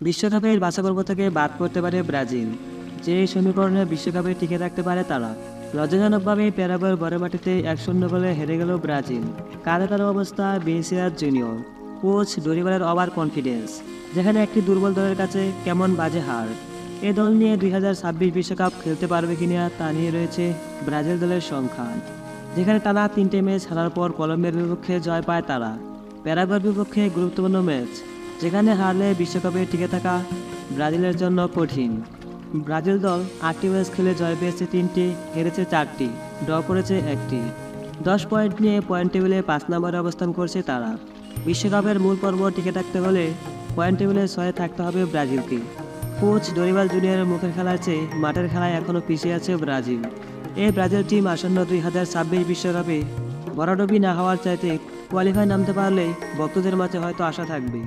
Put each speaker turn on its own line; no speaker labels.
বিশ্বকাপের বাছাইপর্ব থেকে বাদ পড়তে পারে ব্রাজিল। যে সমীকরণে বিশ্বকাপে টিকে থাকতে পারে তারা। লজ্জাজনকভাবে প্যারাগুয়ের বড় মাটিতে 1-0 গোলে হেরে গেল ব্রাজিল। কারো কারো অবস্থা ভিনিসিয়াস জুনিয়র। কোচ ডরিবালের ওভার কনফিডেন্স, যেখানে একটি দুর্বল দলের কাছে কেমন বাজে হার। এ দল নিয়ে 2026 বিশ্বকাপ খেলতে পারবে কিনা তা নিয়ে রয়েছে ব্রাজিল দলের সংখ্যান, যেখানে টানা 3টে ম্যাচ হারার পর কলম্বিয়ার বিপক্ষে জয় পায় তারা। প্যারাগুয়ের বিপক্ষে গুরুত্বপূর্ণ ম্যাচ, যেখানে হারলে বিশ্বকাপে টিকে থাকা ব্রাজিলের জন্য কঠিন। ব্রাজিল দল 8টি ম্যাচ খেলে জয় পেয়েছে 3টি, হেরেছে 4টি, ড্র করেছে 1টি। 10 পয়েন্ট নিয়ে পয়েন্ট টেবিলে 5 নম্বরে অবস্থান করছে তারা। বিশ্বকাপের মূল পর্ব টিকে থাকতে হলে পয়েন্ট টেবিলে 6-এ থাকতে হবে ব্রাজিলকে। কোচ ডরিবাল জুনিয়রের মুখের খেলার চেয়ে মাঠের খেলায় এখনও পিছিয়ে আছে ব্রাজিল। এই ব্রাজিল টিম আসন্ন 2026 বিশ্বকাপে বড়ডবি না হওয়ার চাইতে কোয়ালিফাই নামতে পারলেই ভক্তদের মাঝে হয়তো আশা থাকবে।